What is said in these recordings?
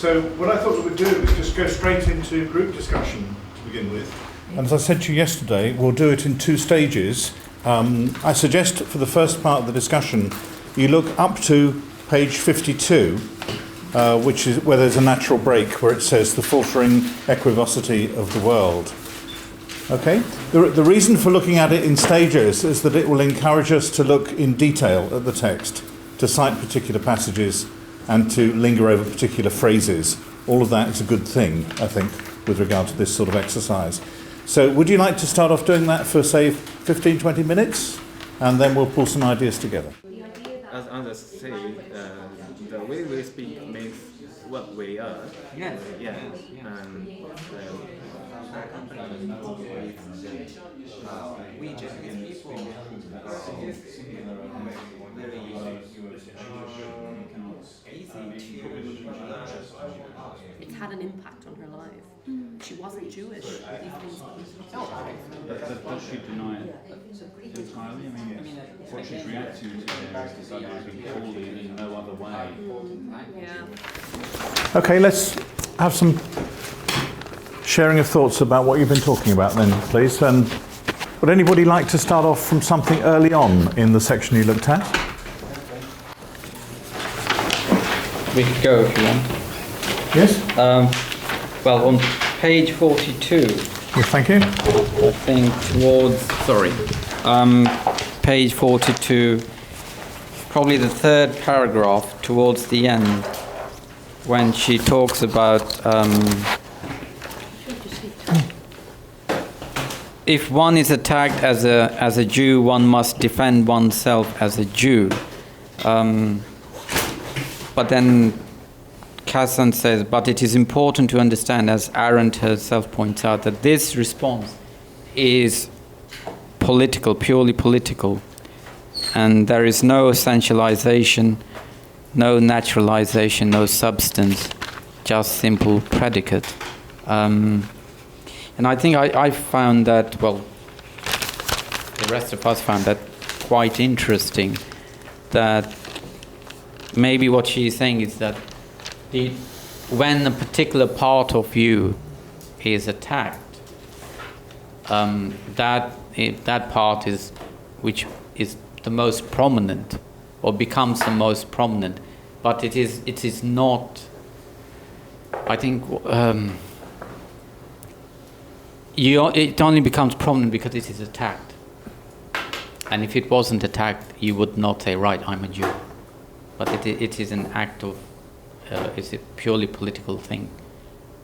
So what I thought we would do is just go straight into group discussion to begin with. And as I said to you yesterday, we'll do it in 2 stages. I suggest for the first part of the discussion, you look up to page 52, which is where there's a natural break where it says the faltering equivocity of the world. Okay? The reason for looking at it in stages is that it will encourage us to look in detail at the text, to cite particular passages, and to linger over particular phrases. All of that is a good thing, I think, with regard to this sort of exercise. So would you like to start off doing that for, say, 15, 20 minutes? And then we'll pull some ideas together. As others say, the way we speak makes what we are. Yes. Yeah. We Japanese people very easy to It's had an impact on her life. She wasn't Jewish. Does she deny it entirely? I mean, what she's reacting to there is this idea of being called in no other way. Yeah. Okay, let's have some sharing of thoughts about what you've been talking about then, please. And would anybody like to start off from something early on in the section you looked at? We could go if you want. Yes? Well, on page 42, Yes, thank you. I think page 42, probably the 3rd paragraph towards the end, when she talks about if one is attacked as a Jew, one must defend oneself as a Jew. But then Kassan says, but it is important to understand, as Arendt herself points out, that this response is political, purely political, and there is no essentialization, no naturalization, no substance, just simple predicate. And I think I found that, well, the rest of us found that quite interesting, that maybe what she's saying is that when a particular part of you is attacked, that part is which is the most prominent, or becomes the most prominent, but it is not. I think it only becomes prominent because it is attacked, and if it wasn't attacked, you would not say, right, I'm a Jew. But it is an act of. It's a purely political thing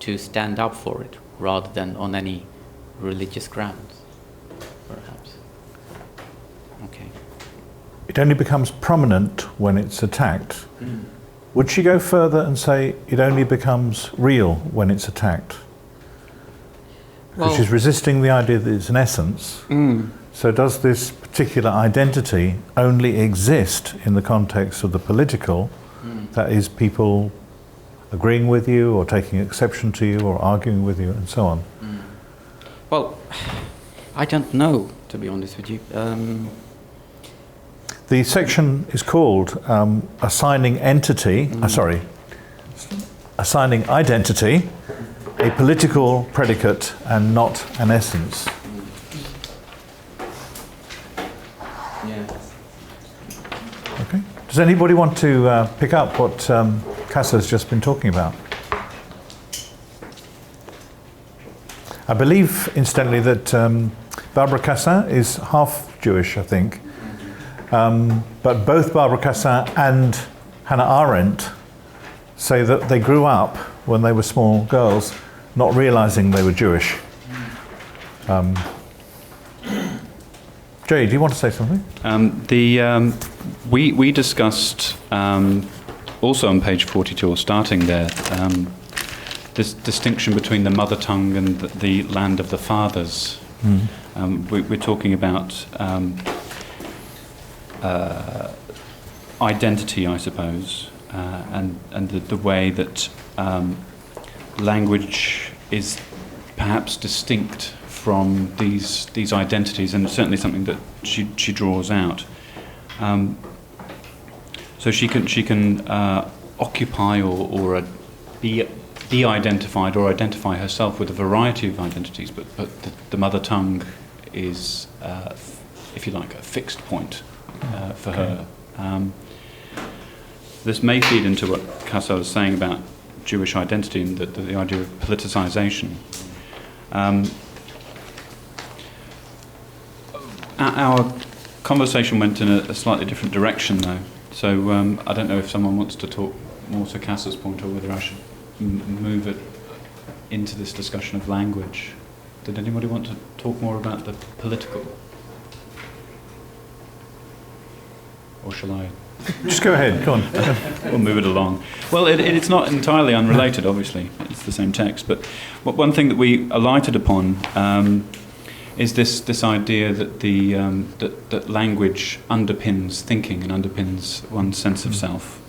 to stand up for it rather than on any religious grounds, perhaps. Okay. It only becomes prominent when it's attacked. Would she go further and say it only becomes real when it's attacked? Because she's resisting the idea that it's an essence. So does this particular identity only exist in the context of the political? That is, people agreeing with you or taking exception to you or arguing with you and so on. Well, I don't know, to be honest with you. The section is called assigning identity, a political predicate and not an essence. Okay. Does anybody want to pick up what Kassa's just been talking about? I believe, incidentally, that Barbara Kassa is half Jewish, I think. But both Barbara Kassa and Hannah Arendt say that they grew up, when they were small girls, not realizing they were Jewish. Jay, do you want to say something? We discussed also on page 42, or starting there, this distinction between the mother tongue and the land of the fathers. We're talking about identity, I suppose, and the way that language is perhaps distinct from these identities, and certainly something that she draws out. So she can occupy or be de-identified or identify herself with a variety of identities, but the mother tongue is, if you like, a fixed point for her. This may feed into what Kassa was saying about Jewish identity and the idea of politicization. Our conversation went in a slightly different direction, though. So I don't know if someone wants to talk more to Kassa's point, or whether I should move it into this discussion of language. Did anybody want to talk more about the political? Or shall I? Just go ahead, go on. We'll move it along. Well, it's not entirely unrelated, obviously. It's the same text. But one thing that we alighted upon is this idea that that language underpins thinking and underpins one's sense of self.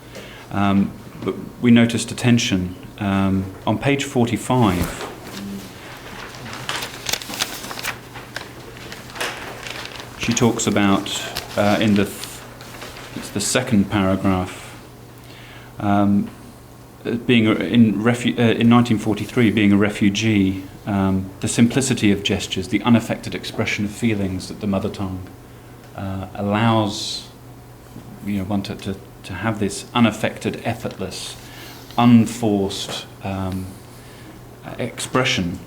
But we noticed a tension on page 45. She talks about it's the second paragraph, being in 1943, being a refugee, the simplicity of gestures, the unaffected expression of feelings that the mother tongue allows one to have this unaffected, effortless, unforced expression.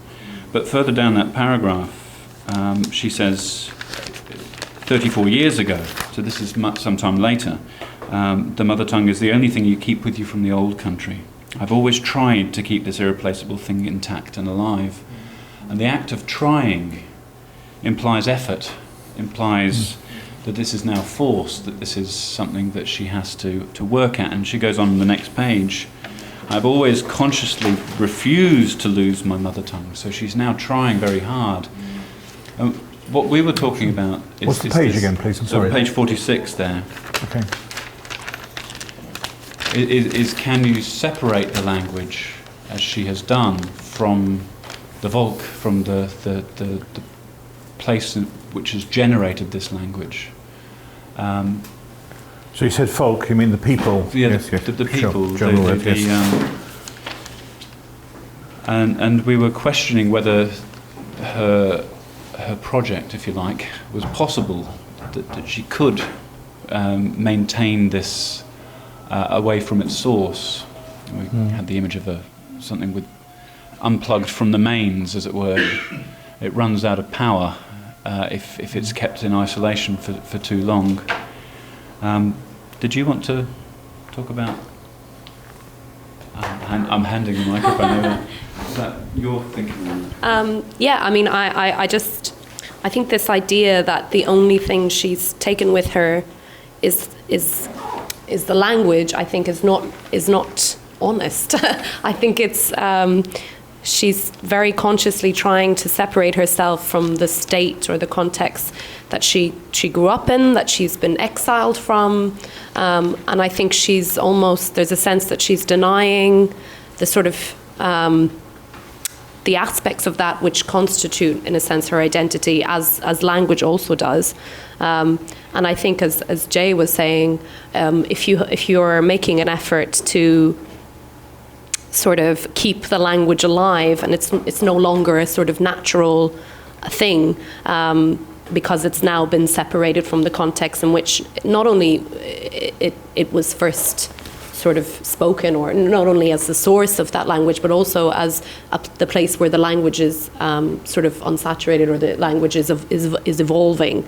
But further down that paragraph, she says, 34 years ago, so this is some time later, the mother tongue is the only thing you keep with you from the old country. I've always tried to keep this irreplaceable thing intact and alive. And the act of trying implies effort, implies that this is now forced, that this is something that she has to work at. And she goes on the next page, I've always consciously refused to lose my mother tongue. So she's now trying very hard. What we were talking about is... What's the page again, please? I'm sorry. Page 46 there. Okay. Is can you separate the language, as she has done, from the Volk, from the place which has generated this language? So you said folk, you mean the people? Yeah, yes, the people. Sure. And we were questioning whether her project, if you like, was possible, that she could maintain this away from its source. We had the image of something with unplugged from the mains, as it were. It runs out of power if it's kept in isolation for too long. Did you want to talk about... I'm handing the microphone over. Is that your thinking? Yeah, I mean, I think this idea that the only thing she's taken with her is the language, I think is not honest. I think it's she's very consciously trying to separate herself from the state or the context that she grew up in, that she's been exiled from, and I think there's a sense that she's denying the sort of the aspects of that which constitute, in a sense, her identity, as language also does. And I think, as Jay was saying, if you're making an effort to sort of keep the language alive, and it's no longer a sort of natural thing, because it's now been separated from the context in which not only it was first sort of spoken, or not only as the source of that language, but also as the place where the language is sort of unsaturated, or the language is evolving.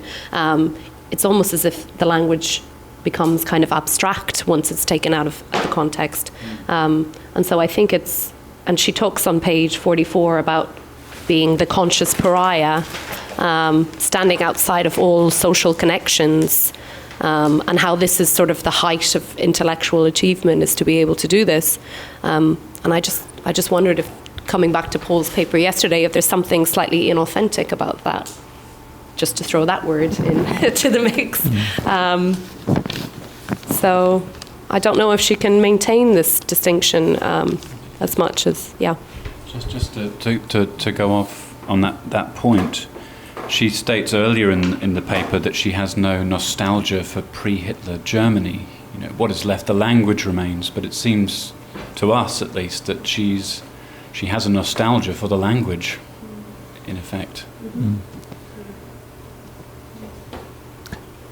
It's almost as if the language becomes kind of abstract once it's taken out of the context. And so I think and she talks on page 44 about being the conscious pariah, standing outside of all social connections, and how this is sort of the height of intellectual achievement, is to be able to do this. And I just wondered, if, coming back to Paul's paper yesterday, if there's something slightly inauthentic about that, just to throw that word into the mix. So I don't know if she can maintain this distinction as much as, yeah. Just to go off on that point, she states earlier in the paper that she has no nostalgia for pre-Hitler Germany. What is left, the language remains, but it seems to us at least, that she has a nostalgia for the language, in effect.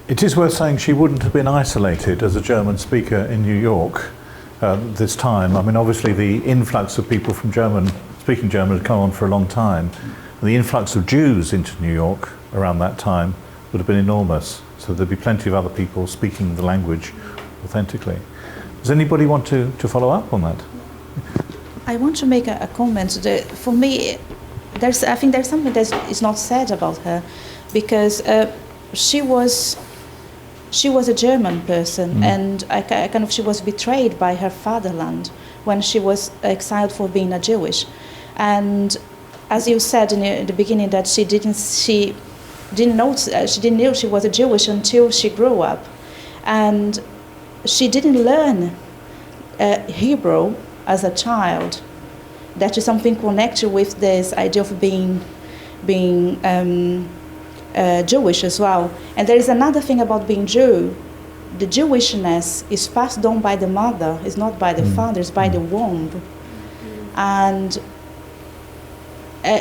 It is worth saying she wouldn't have been isolated as a German speaker in New York this time. I mean, obviously the influx of people from speaking German had come on for a long time. And the influx of Jews into New York around that time would have been enormous. So there'd be plenty of other people speaking the language authentically. Does anybody want to follow up on that? I want to make a comment. For me, I think there's something that is not said about her, because she was a German person, and she was betrayed by her fatherland when she was exiled for being a Jewish. And as you said in the beginning, that she didn't know she was a Jewish until she grew up, and she didn't learn Hebrew as a child. That is something connected with this idea of being Jewish as well. And there is another thing about being Jew. The Jewishness is passed on by the mother, it's not by the father, it's by the womb. And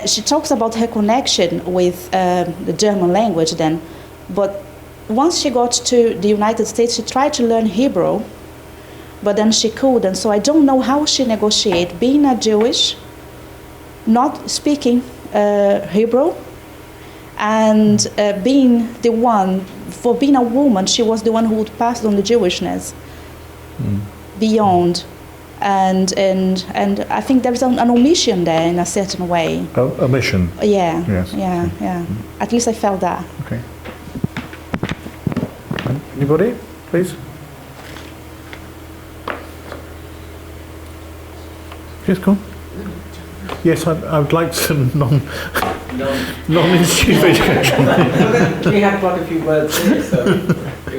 she talks about her connection with the German language then, but once she got to the United States, she tried to learn Hebrew, but then she couldn't. So I don't know how she negotiated being a Jewish, not speaking Hebrew, and being the one, for being a woman, she was the one who would pass on the Jewishness beyond. And I think there's an omission there in a certain way. Omission? Yeah, yes. yeah. At least I felt that. Okay. Anybody, please? Yes, go on. Yes, I would like some non-institute education. We have quite a few words here, so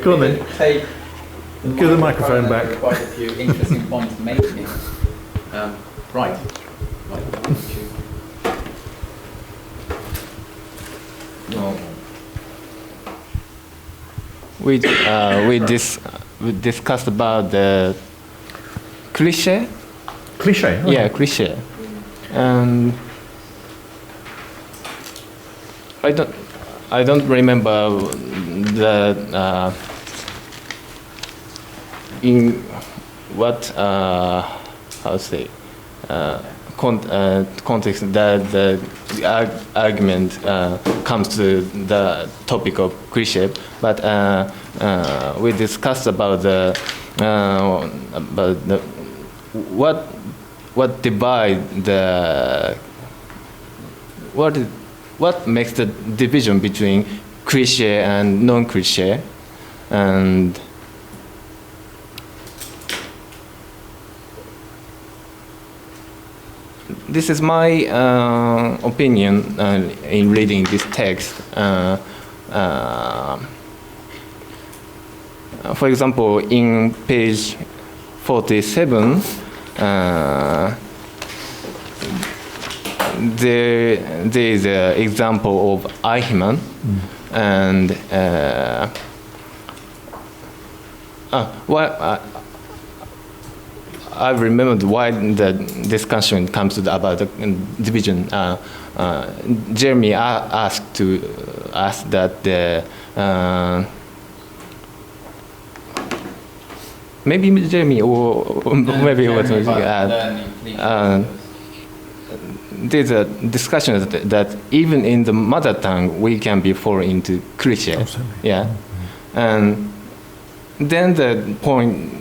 Go on then. Take Give the microphone back. There are quite a few interesting points making. Right. We discussed about the cliché. Cliché? Yeah, cliché. I don't remember the in what how to say context that the argument comes to the topic of cliché, but we discussed about the what divide the what makes the division between cliché and non-cliché, and this is my opinion in reading this text. For example, in page 47, there is an example of Eichmann, and I remembered why the discussion comes to about the division. Jeremy asked that maybe Jeremy or maybe what was there's a discussion that even in the mother tongue we can be fall into cliché. Absolutely. Yeah, and then the point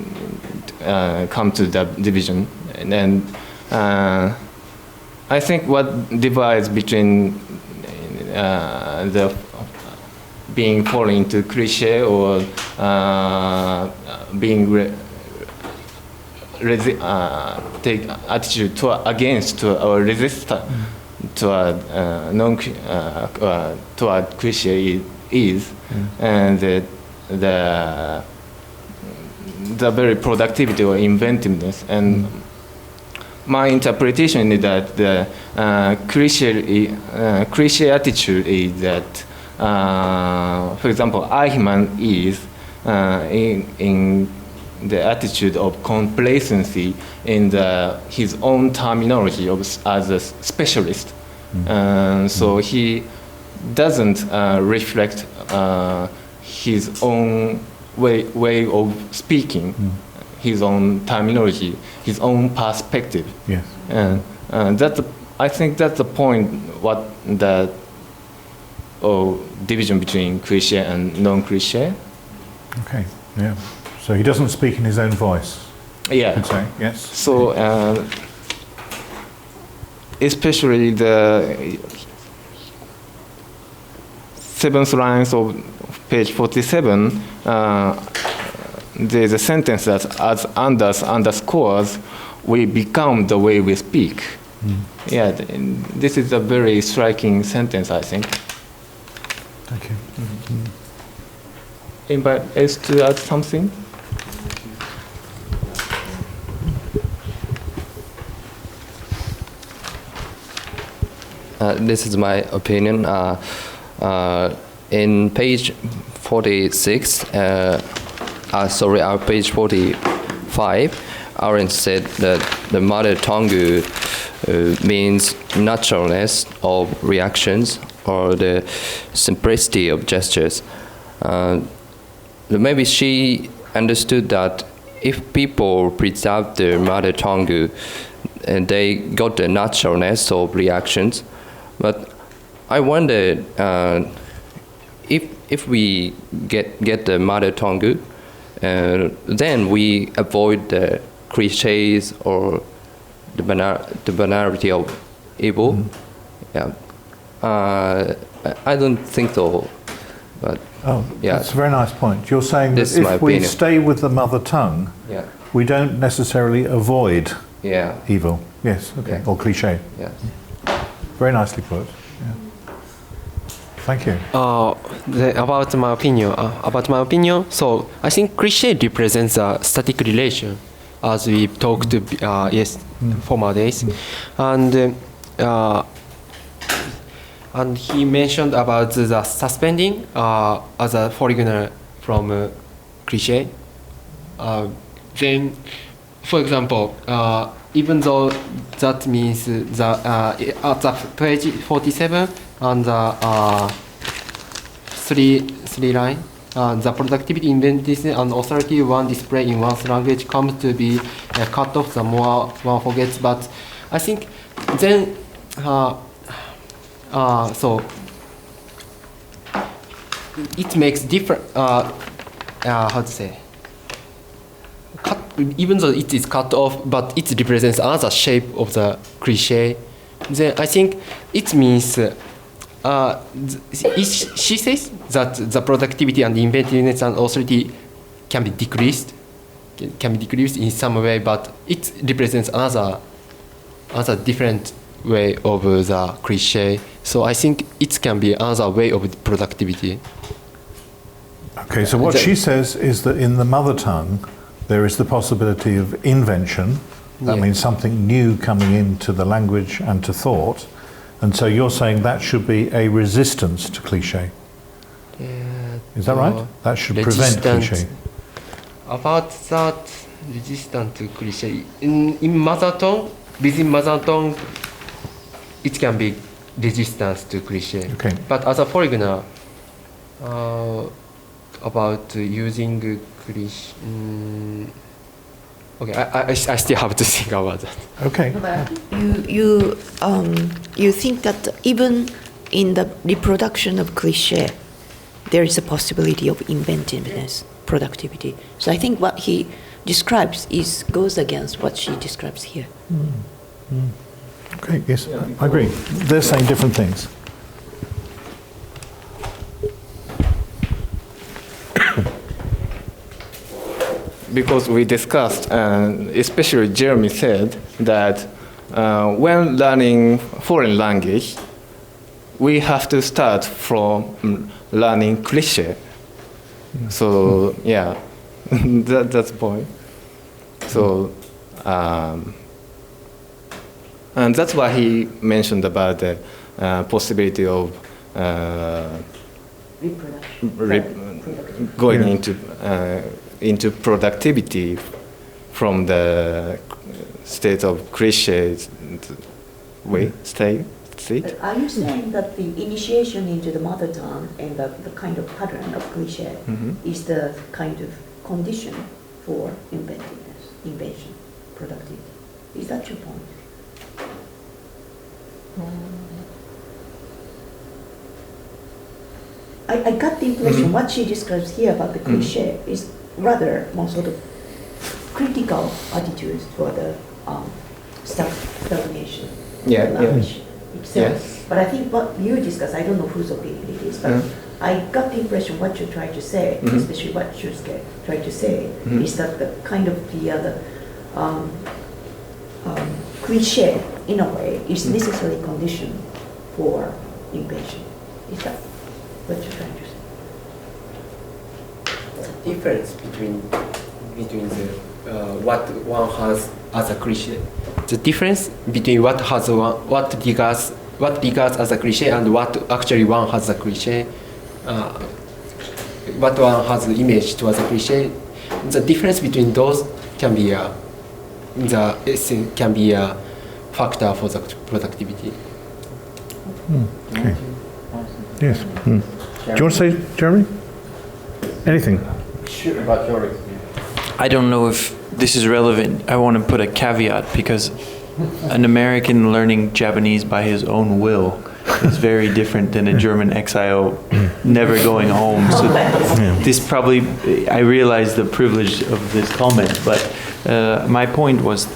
come to the division, and I think what divides between the being falling into cliché or being take attitude against or resist toward cliché is, and the very productivity or inventiveness. And my interpretation is that the cliché attitude is that, for example, Eichmann is in the attitude of complacency in his own terminology as a specialist. So he doesn't reflect his own way of speaking, his own terminology, his own perspective. Yes. And I think that's the point. What the division between cliché and non-cliché. Okay. Yeah. So he doesn't speak in his own voice. Yeah. You could say. Yes. So especially the 7th lines of page 47, there's a sentence that as Anders underscores, we become the way we speak. Yeah, this is a very striking sentence, I think. Thank you. Anybody else to add something? This is my opinion. In page 46, page 45, Arendt said that the mother tongue means naturalness of reactions or the simplicity of gestures. Maybe she understood that if people preserve their mother tongue, they got the naturalness of reactions. But I wonder if we get the mother tongue, then we avoid the cliches or the banality of evil. Yeah, I don't think so. But yeah, that's a very nice point. You're saying that This is my if we opinion. stay with the mother tongue, yeah, we don't necessarily avoid yeah, evil. Yes. Okay. Yeah. Or cliché. yeah. Very nicely put. Yeah. Thank you. About my opinion, so I think cliché represents a static relation, as we talked former days, and he mentioned about the suspending as a foreigner from cliché. Then, for example, even though that means at the page 47 and the three line, the productivity, inventiveness, and authority one display in one's language comes to be cut off the more one forgets. But I think then so it makes different. How to say? Even though it is cut off, but it represents another shape of the cliché. Then I think it means she says that the productivity and inventiveness and authority can be decreased in some way, but it represents another different way of the cliché. So I think it can be another way of productivity. Okay. So what she says is that in the mother tongue, there is the possibility of invention. That means something new coming into the language and to thought. And so you're saying that should be a resistance to cliché. Is that right? That should prevent cliché. About that, resistant to cliché. In mother tongue, within mother tongue, it can be resistance to cliché. Okay. But as a foreigner, about using cliché. Okay, I still have to think about that. Okay. You think that even in the reproduction of cliché, there is a possibility of inventiveness, productivity. So I think what he describes goes against what she describes here. Okay. Yes, I agree. They're saying different things. Because we discussed, and especially Jeremy said, that when learning foreign language, we have to start from learning cliché. So yeah, that's the point. So, and that's why he mentioned about the possibility of going into into productivity from the state of cliché way state. Are you saying that the initiation into the mother tongue and the kind of pattern of cliché is the kind of condition for inventiveness, invention, productivity? Is that your point? I got the impression what she describes here about the cliché is rather more sort of critical attitudes toward the stagnation of the language itself. Yes. But I think what you discuss, I don't know whose opinion it is, but I got the impression what you try to say, especially what Shusuke tried to say, is that the kind of the cliché, in a way, is necessary condition for invention. Is that what you're trying to say? Difference between the what one has as a cliché. The difference between what regards as a cliché and what actually one has a cliché, what one has the image towards a cliché. The difference between those can be can be a factor for the productivity. Okay. Yes. Do you want to say, Jeremy? Anything? Sure, about your experience. I don't know if this is relevant. I want to put a caveat because an American learning Japanese by his own will is very different than a German exile never going home. So this probably, I realize the privilege of this comment, but my point was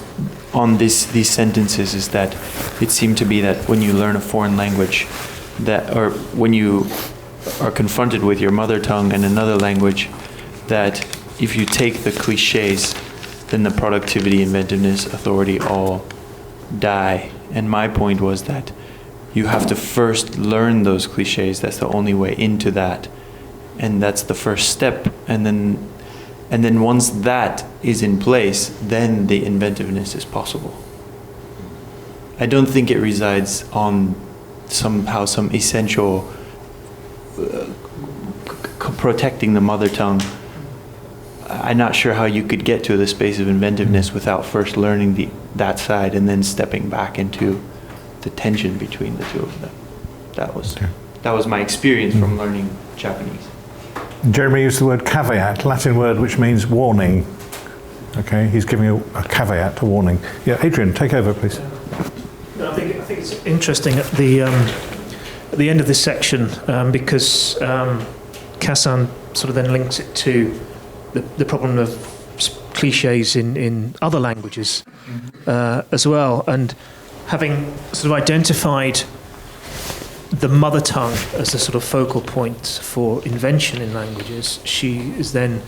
on these sentences is that it seemed to be that when you learn a foreign language, or when you are confronted with your mother tongue and another language, that if you take the cliches, then the productivity, inventiveness, authority all die. And my point was that you have to first learn those cliches. That's the only way into that, and that's the first step. And then once that is in place, then the inventiveness is possible. I don't think it resides on some essential protecting the mother tongue. I'm not sure how you could get to the space of inventiveness without first learning that side and then stepping back into the tension between the two of them. That was my experience from learning Japanese. Jeremy used the word caveat, Latin word which means warning. Okay, he's giving a caveat, a warning. Yeah, Adrian, take over, please. No, I think it's interesting at the end of this section because Kassan sort of then links it to the problem of cliches in other languages as well, and having sort of identified the mother tongue as a sort of focal point for invention in languages, she is then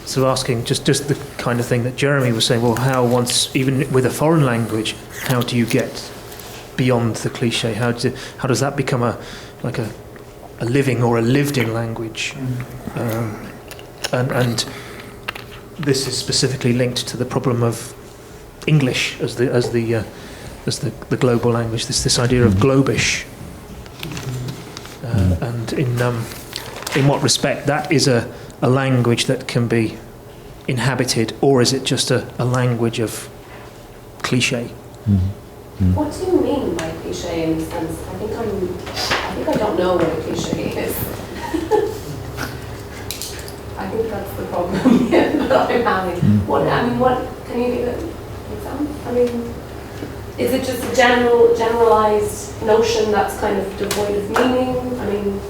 sort of asking just the kind of thing that Jeremy was saying, well, how once, even with a foreign language, how do you get beyond the cliche? How does that become a living or a lived-in language? And this is specifically linked to the problem of English as the global language. This idea of globish, and in what respect that is a language that can be inhabited, or is it just a language of cliche? What do you mean by cliche in a sense? I think I don't know what a cliche is. I think that's the problem that I'm having. What can you give an example? I mean, is it just a generalized notion that's kind of devoid of meaning? I mean,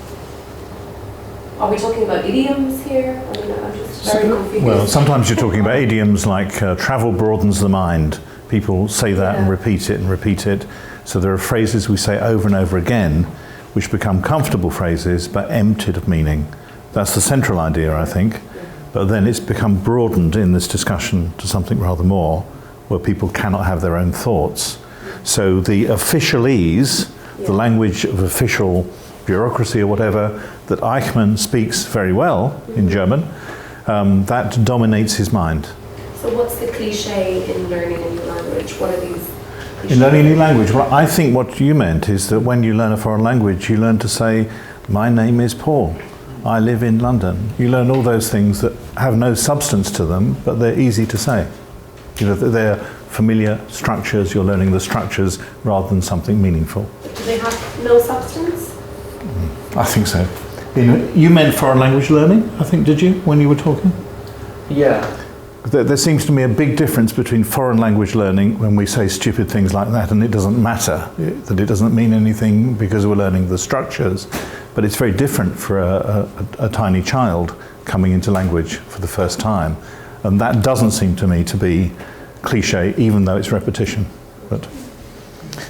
are we talking about idioms here? I mean, I'm just very confused. Well, sometimes you're talking about idioms like travel broadens the mind. People say that and repeat it. So there are phrases we say over and over again which become comfortable phrases but emptied of meaning. That's the central idea, I think. But then it's become broadened in this discussion to something rather more, where people cannot have their own thoughts. So the officialese, the language of official bureaucracy or whatever, that Eichmann speaks very well in German, that dominates his mind. So what's the cliche in learning a new language? What are these cliches? In learning a new language, well, I think what you meant is that when you learn a foreign language, you learn to say, my name is Paul. I live in London. You learn all those things that have no substance to them, but they're easy to say. You know, they're familiar structures. You're learning the structures rather than something meaningful. Do they have no substance? I think so. You meant foreign language learning, I think, did you, when you were talking? Yeah. There seems to me a big difference between foreign language learning when we say stupid things like that, and it doesn't matter, that it doesn't mean anything because we're learning the structures, but it's very different for a tiny child coming into language for the first time. And that doesn't seem to me to be cliche, even though it's repetition. But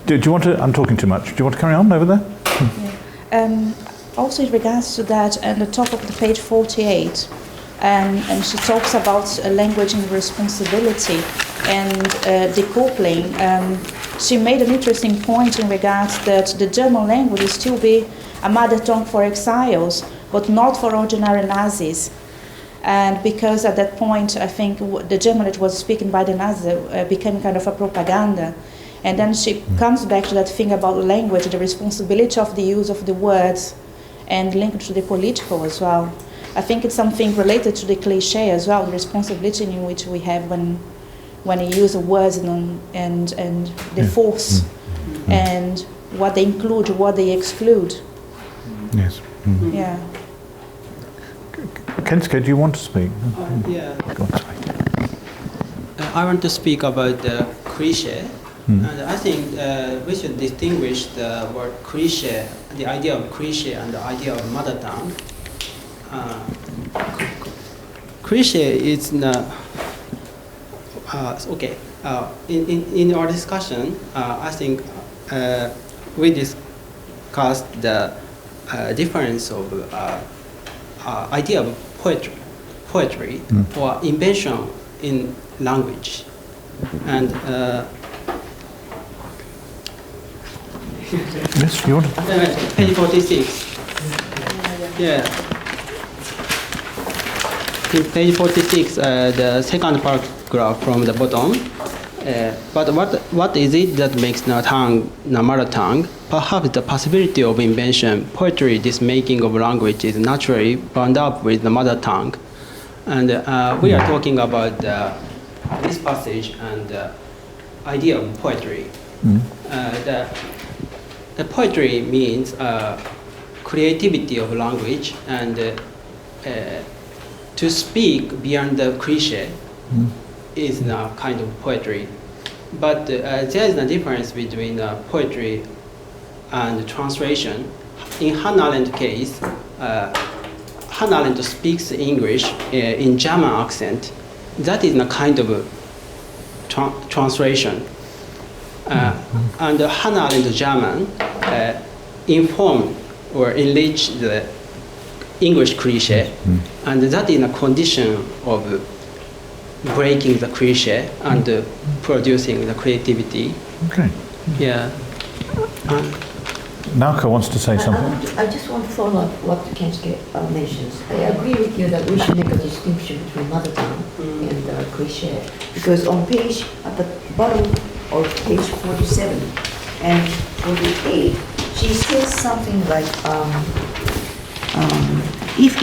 do you want to, I'm talking too much, do you want to carry on over there? Yeah. Also in regards to that, at the top of the page 48, and she talks about language and responsibility and decoupling. She made an interesting point in regards that the German language will still be a mother tongue for exiles, but not for ordinary Nazis. And because at that point, I think the German that was spoken by the Nazis became kind of a propaganda. And then she comes back to that thing about language, the responsibility of the use of the words, and linked to the political as well. I think it's something related to the cliche as well, the responsibility in which we have when you use the words and the force, and what they include, what they exclude. Yes. Mm-hmm. Yeah. Kensuke, do you want to speak? Yeah. Go on, sorry. I want to speak about the cliche. And I think we should distinguish the word cliche, the idea of cliche and the idea of mother tongue. Cliche is not, okay. In our discussion, I think we discussed the difference of idea of poetry or invention in language, and yes, you want to? Page 46. Yeah. In page 46, the second paragraph from the bottom. But what is it that makes the tongue the mother tongue? Perhaps the possibility of invention, poetry, this making of language is naturally bound up with the mother tongue. And we are talking about this passage and the idea of poetry. The poetry means creativity of language and to speak beyond the cliche is a kind of poetry. But there is a difference between poetry and translation. In Hannah Arendt's case, Hannah Arendt speaks English in German accent. That is a kind of translation. And Hannah Arendt German inform or enrich the English cliche, and that is a condition of breaking the cliche and producing the creativity. Okay. Yeah. Naoko wants to say something. I just want to follow up what Kensuke mentions. I agree with you that we should make a distinction between mother tongue and cliche, because on page, at the bottom of page 47 and 48, she says something like, if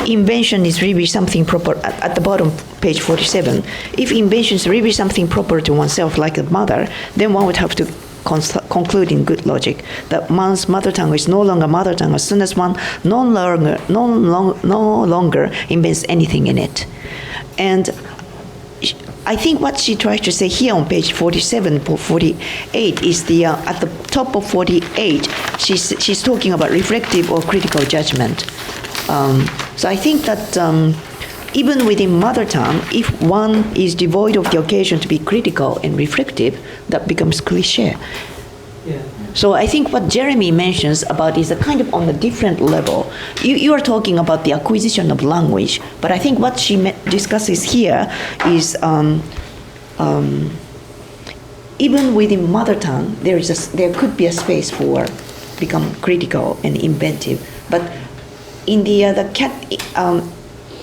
invention is really something proper, at the bottom, page 47, if invention is really something proper to oneself, like a mother, then one would have to conclude in good logic that one's mother tongue is no longer mother tongue as soon as one no longer invents anything in it. And I think what she tries to say here on page 47 or 48 is the at the top of 48, she's talking about reflective or critical judgment. So I think that even within mother tongue, if one is devoid of the occasion to be critical and reflective, that becomes cliche. Yeah. So I think what Jeremy mentions about is a kind of on a different level. You are talking about the acquisition of language, but I think what she discusses here is even within mother tongue, there could be a space for become critical and inventive. But in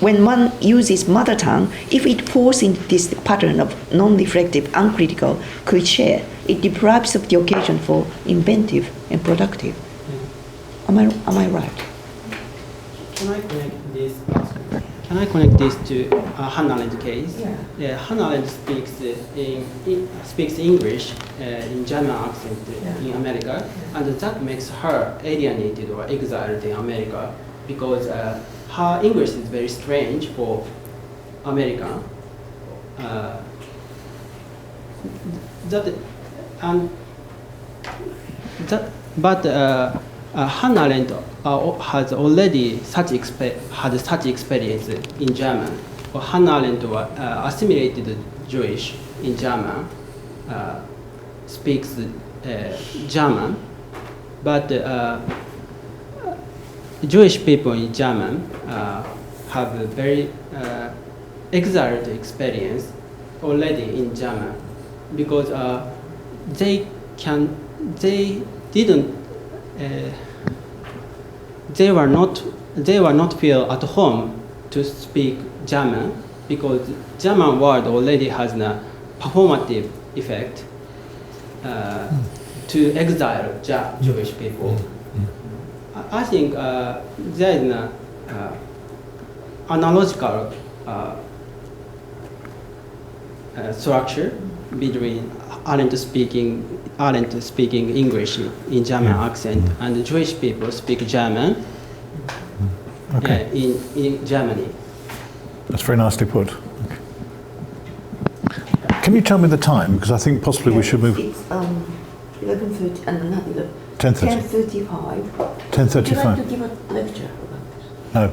when one uses mother tongue, if it falls into this pattern of non-reflective, uncritical, cliche, it deprives of the occasion for inventive and productive. Am I right? Can I connect this to Hannah Arendt's case? Yeah. Hannah Arendt speaks English in German accent in America, and that makes her alienated or exiled in America because her English is very strange for American. Hannah Arendt has already had such experience in German. Hannah Arendt was assimilated Jewish in German, speaks German, but Jewish people in German have a very exiled experience already in German because they were not feel at home to speak German because German word already has a performative effect to exile Jewish people. I think there is an analogical structure between Arendt speaking English in German accent and the Jewish people speak German in Germany. That's very nicely put. Okay. Can you tell me the time? Because I think possibly we should move. It's 11:30 and not 11. 10:35. 10:35. Would you like to give a lecture about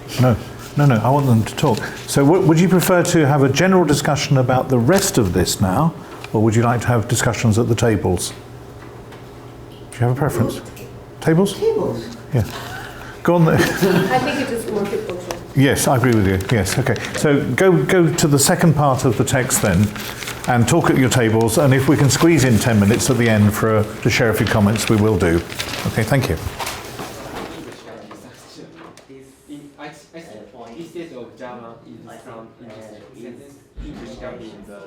this? No. I want them to talk. So would you prefer to have a general discussion about the rest of this now, or would you like to have discussions at the tables? Do you have a preference? Tables? Tables. Yeah. Go on there. I think it is more difficult. Yes, I agree with you. Yes, okay. So go to the second part of the text then, and talk at your tables, and if we can squeeze in 10 minutes at the end to share a few comments, we will do. Okay, thank you. Instead of Java, is from English can be the.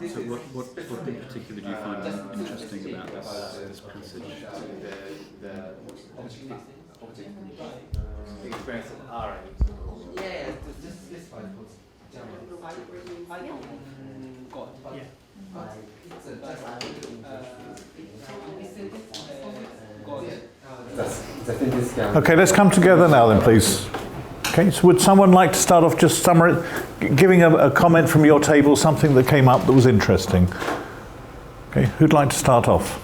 So what in particular do you find interesting about this passage? The experience of Arendt. Yeah, this one was Java. Okay, let's come together now then, please. Okay, so would someone like to start off just giving a comment from your table, something that came up that was interesting? Okay, who'd like to start off?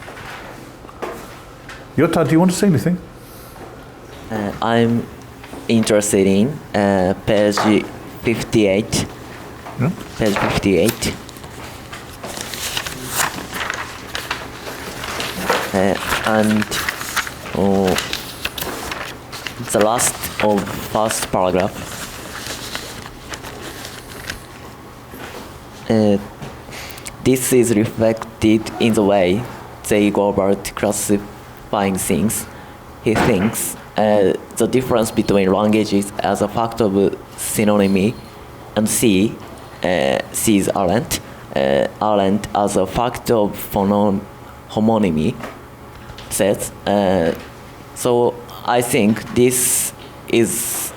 Jutta, do you want to say anything? I'm interested in page 58. Yeah? Page 58. And the last of first paragraph. This is reflected in the way they go about classifying things. He thinks the difference between languages as a fact of synonymy and sees Arendt as a fact of homonymy. Says so. I think this has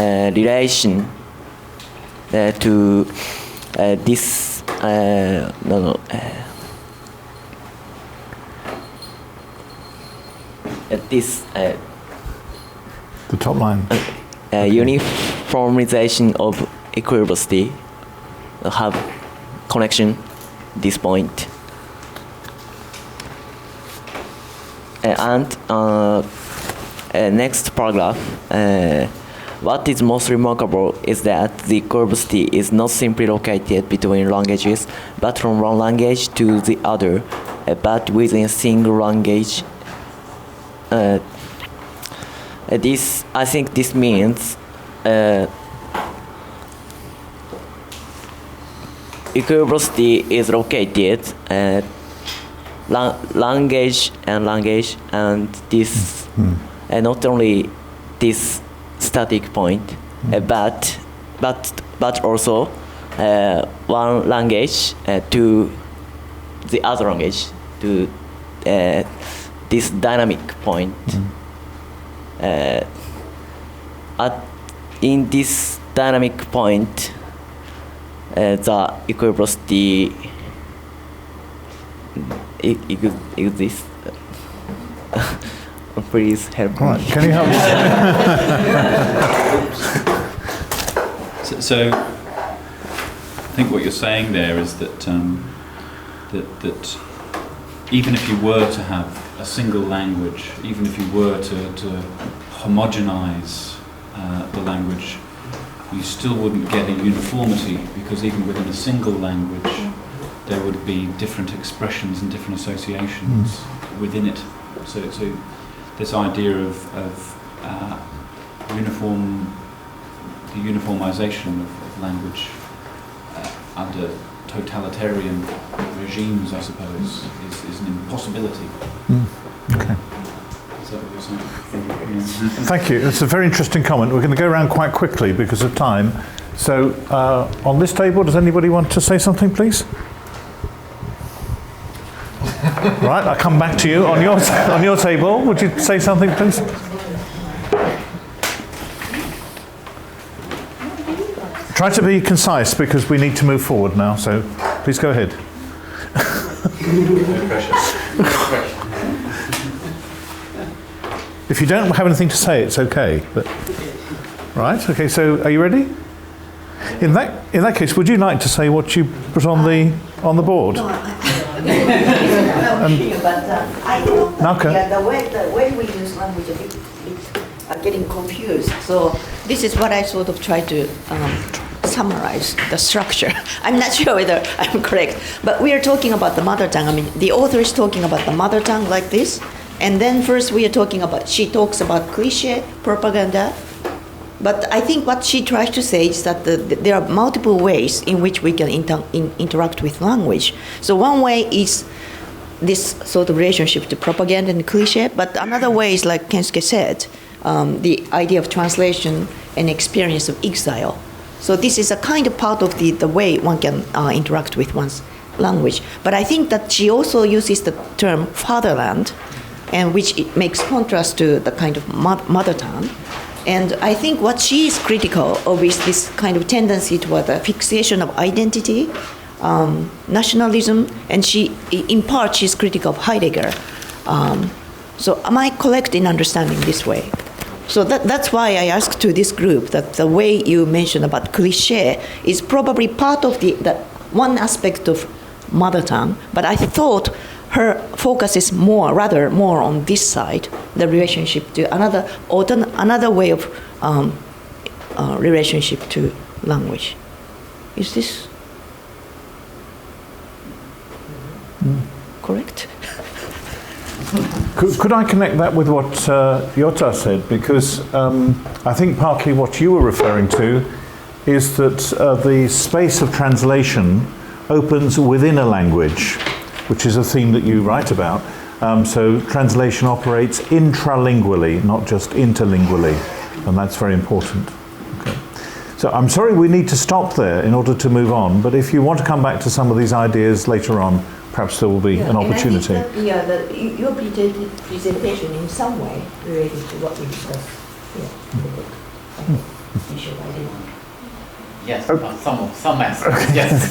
relation to this this the top line uniformization of equilibrity have connection this point. And next paragraph, what is most remarkable is that the equilibrity is not simply located between languages, but from one language to the other, but within a single language. I think this means equilibrity is located language and this not only this static point, but also one language to the other language to this dynamic point. in this dynamic point, the equivalence exists. Please help me. Right, can you help me? So, I think what you're saying there is that that even if you were to have a single language, even if you were to homogenize the language, you still wouldn't get a uniformity, because even within a single language there would be different expressions and different associations within it. So this idea of the uniformization of language under totalitarian regimes, I suppose, is an impossibility. Okay. Is that what you're saying? Thank you. It's a very interesting comment. We're going to go around quite quickly because of time. So, on this table, does anybody want to say something, please? Right, I'll come back to you. On your table, would you say something, please? Try to be concise because we need to move forward now, so please go ahead. No pressure. If you don't have anything to say, it's okay. But right, okay. So, are you ready? In that case, would you like to say what you put on the board? No, but I don't know. The way we use language a bit getting confused. So this is what I sort of try to summarize the structure. I'm not sure whether I'm correct, but we are talking about the mother tongue. I mean, the author is talking about the mother tongue like this, and then first she talks about cliché, propaganda, but I think what she tries to say is that there are multiple ways in which we can interact with language. So one way is this sort of relationship to propaganda and cliché, but another way is, like Kensuke said, the idea of translation and experience of exile. So this is a kind of part of the way one can interact with one's language. But I think that she also uses the term fatherland, and which it makes contrast to the kind of mother tongue. And I think what she is critical of is this kind of tendency toward the fixation of identity, nationalism, and in part, she's critical of Heidegger. So am I correct in understanding this way? So that's why I asked to this group that the way you mentioned about cliché is probably part of the one aspect of mother tongue, but I thought her focus is rather more on this side, the relationship to another way of relationship to language. Is this correct? Could I connect that with what Jota said? Because I think partly what you were referring to is that the space of translation opens within a language, which is a theme that you write about. So translation operates intralingually, not just interlingually, and that's very important. Okay. So I'm sorry we need to stop there in order to move on, but if you want to come back to some of these ideas later on, perhaps there will be an opportunity. And I think that, your presentation in some way related to what we discussed in the book. Issue identity. Yes, some aspects, yes.